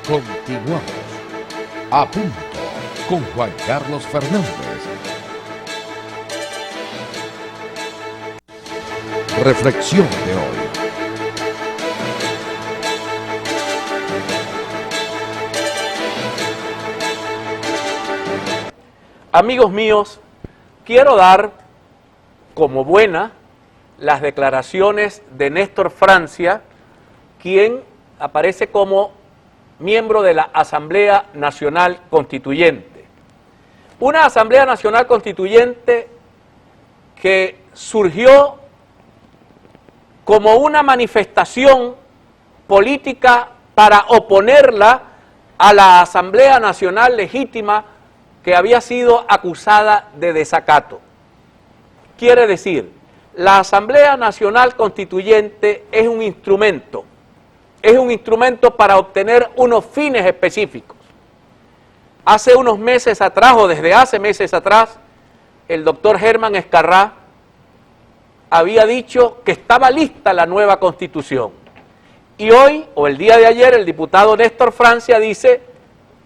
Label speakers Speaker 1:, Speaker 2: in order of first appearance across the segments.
Speaker 1: Continuamos. A punto con Juan Carlos Fernández. Reflexión de hoy.
Speaker 2: Amigos míos, quiero dar como buena las declaraciones de Néstor Francia, quien aparece como miembro de la Asamblea Nacional Constituyente. Una Asamblea Nacional Constituyente que surgió como una manifestación política para oponerla a la Asamblea Nacional Legítima que había sido acusada de desacato. Quiere decir, la Asamblea Nacional Constituyente es un instrumento para obtener unos fines específicos. Hace unos meses atrás, o desde hace meses atrás, el doctor Germán Escarrá había dicho que estaba lista la nueva Constitución. Y hoy, o el día de ayer, el diputado Néstor Francia dice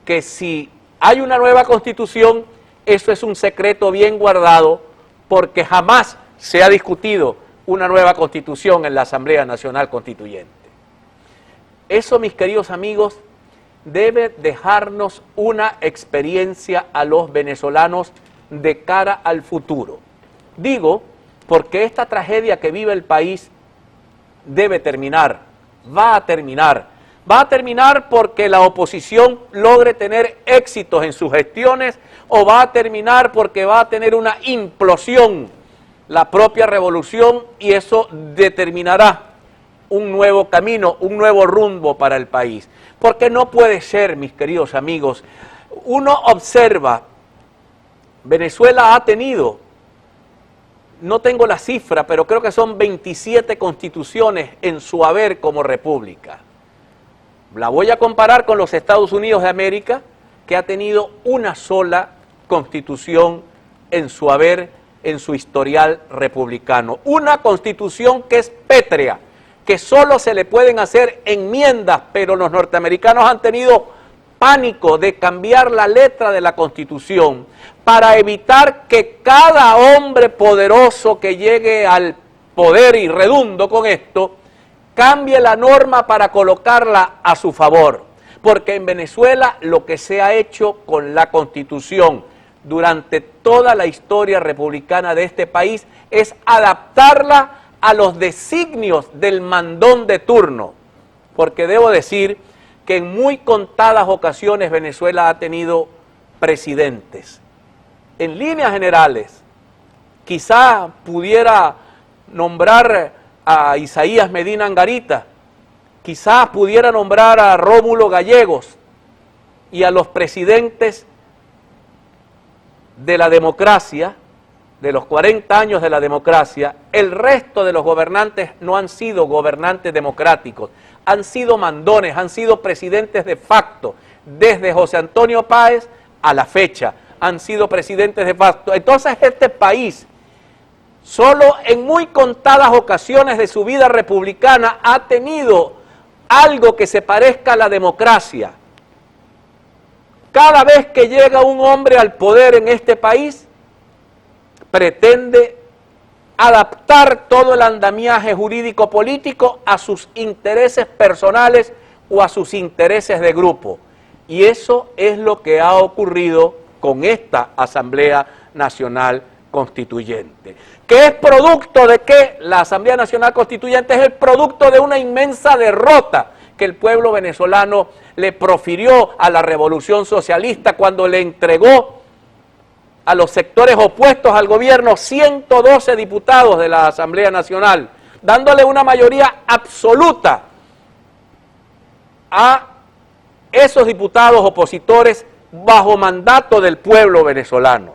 Speaker 2: que si hay una nueva Constitución, eso es un secreto bien guardado, porque jamás se ha discutido una nueva Constitución en la Asamblea Nacional Constituyente. Eso, mis queridos amigos, debe dejarnos una experiencia a los venezolanos de cara al futuro. Digo, porque esta tragedia que vive el país debe terminar, va a terminar. Va a terminar porque la oposición logre tener éxitos en sus gestiones, o va a terminar porque va a tener una implosión la propia revolución, y eso determinará un nuevo camino, un nuevo rumbo para el país. Porque no puede ser, mis queridos amigos, uno observa, Venezuela ha tenido, no tengo la cifra, pero creo que son 27 constituciones en su haber como república. La voy a comparar con los Estados Unidos de América, que ha tenido una sola constitución en su haber, en su historial republicano. Una constitución que es pétrea, que solo se le pueden hacer enmiendas, pero los norteamericanos han tenido pánico de cambiar la letra de la Constitución para evitar que cada hombre poderoso que llegue al poder, y redundo con esto, cambie la norma para colocarla a su favor. Porque en Venezuela lo que se ha hecho con la Constitución durante toda la historia republicana de este país es adaptarla a los designios del mandón de turno. Porque debo decir que en muy contadas ocasiones Venezuela ha tenido presidentes. En líneas generales, quizá pudiera nombrar a Isaías Medina Angarita, quizás pudiera nombrar a Rómulo Gallegos y a los presidentes de la democracia, de los 40 años de la democracia. El resto de los gobernantes no han sido gobernantes democráticos, han sido mandones, han sido presidentes de facto, desde José Antonio Páez a la fecha, han sido presidentes de facto. Entonces este país, solo en muy contadas ocasiones de su vida republicana, ha tenido algo que se parezca a la democracia. Cada vez que llega un hombre al poder en este país, pretende adaptar todo el andamiaje jurídico-político a sus intereses personales o a sus intereses de grupo. Y eso es lo que ha ocurrido con esta Asamblea Nacional Constituyente. ¿Qué es producto de qué? La Asamblea Nacional Constituyente es el producto de una inmensa derrota que el pueblo venezolano le profirió a la revolución socialista cuando le entregó a los sectores opuestos al gobierno 112 diputados de la Asamblea Nacional, dándole una mayoría absoluta a esos diputados opositores bajo mandato del pueblo venezolano.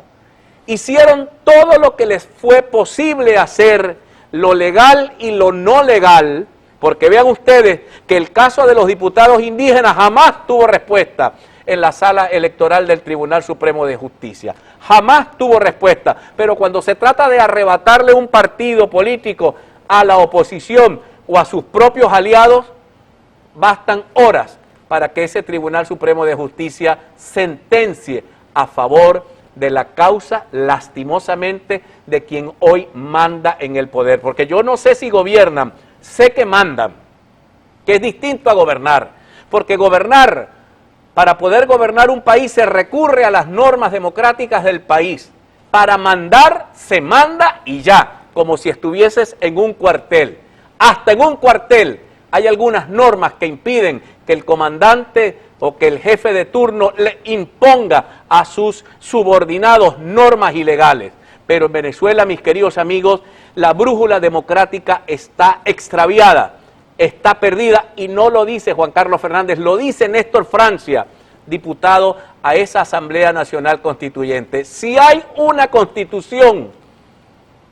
Speaker 2: Hicieron todo lo que les fue posible hacer, lo legal y lo no legal, porque vean ustedes que el caso de los diputados indígenas jamás tuvo respuesta en la sala electoral del Tribunal Supremo de Justicia. Jamás tuvo respuesta. Pero cuando se trata de arrebatarle un partido político a la oposición o a sus propios aliados, bastan horas para que ese Tribunal Supremo de Justicia sentencie a favor de la causa, lastimosamente, de quien hoy manda en el poder. Porque yo no sé si gobiernan, sé que mandan, que es distinto a gobernar. Porque gobernar, para poder gobernar un país, se recurre a las normas democráticas del país. Para mandar, se manda y ya, como si estuvieses en un cuartel. Hasta en un cuartel hay algunas normas que impiden que el comandante o que el jefe de turno le imponga a sus subordinados normas ilegales. Pero en Venezuela, mis queridos amigos, la brújula democrática está extraviada, está perdida, y no lo dice Juan Carlos Fernández, lo dice Néstor Francia, diputado a esa Asamblea Nacional Constituyente. Si hay una constitución,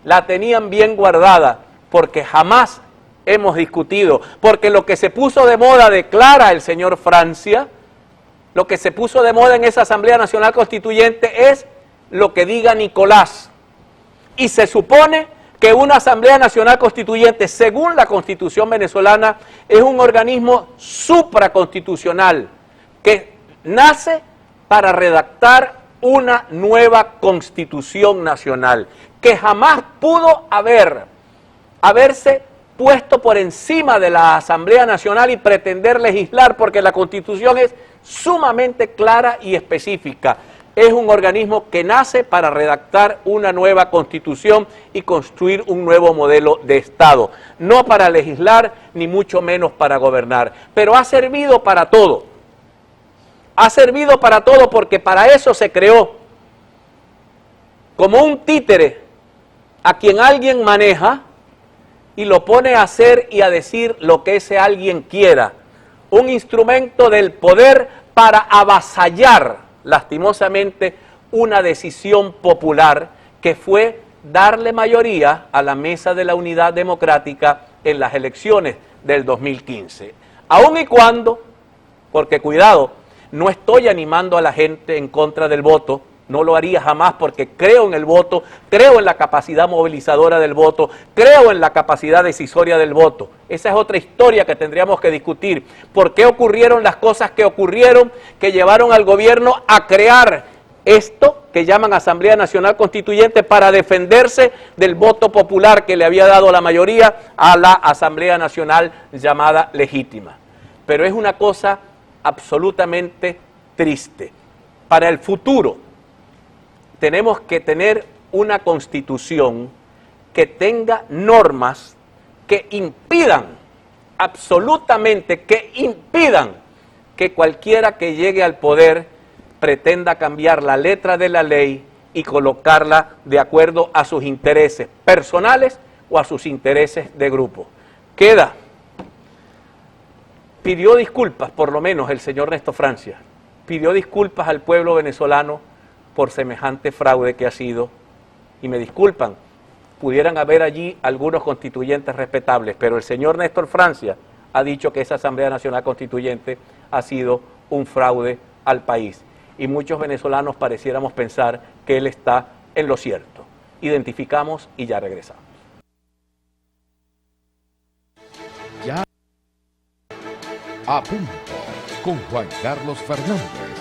Speaker 2: la tenían bien guardada, porque jamás hemos discutido, porque lo que se puso de moda, declara el señor Francia, lo que se puso de moda en esa Asamblea Nacional Constituyente es lo que diga Nicolás. Y se supone que una Asamblea Nacional Constituyente, según la Constitución venezolana, es un organismo supraconstitucional que nace para redactar una nueva Constitución nacional, que jamás pudo haberse puesto por encima de la Asamblea Nacional y pretender legislar, porque la Constitución es sumamente clara y específica. Es un organismo que nace para redactar una nueva Constitución y construir un nuevo modelo de Estado, no para legislar ni mucho menos para gobernar, pero ha servido para todo. Ha servido para todo porque para eso se creó, como un títere a quien alguien maneja y lo pone a hacer y a decir lo que ese alguien quiera. Un instrumento del poder para avasallar, lastimosamente, una decisión popular que fue darle mayoría a la Mesa de la Unidad Democrática en las elecciones del 2015. Aun y cuando, porque cuidado, no estoy animando a la gente en contra del voto, no lo haría jamás porque creo en el voto, creo en la capacidad movilizadora del voto, creo en la capacidad decisoria del voto. Esa es otra historia que tendríamos que discutir. ¿Por qué ocurrieron las cosas que ocurrieron, que llevaron al gobierno a crear esto que llaman Asamblea Nacional Constituyente para defenderse del voto popular que le había dado la mayoría a la Asamblea Nacional llamada legítima? Pero es una cosa absolutamente triste. Para el futuro, tenemos que tener una constitución que tenga normas que impidan, absolutamente que impidan, que cualquiera que llegue al poder pretenda cambiar la letra de la ley y colocarla de acuerdo a sus intereses personales o a sus intereses de grupo. Pidió disculpas, por lo menos el señor Néstor Francia, pidió disculpas al pueblo venezolano por semejante fraude que ha sido, y me disculpan, pudieran haber allí algunos constituyentes respetables, pero el señor Néstor Francia ha dicho que esa Asamblea Nacional Constituyente ha sido un fraude al país, y muchos venezolanos pareciéramos pensar que él está en lo cierto. Identificamos y ya regresamos.
Speaker 1: Ya a punto con Juan Carlos Fernández.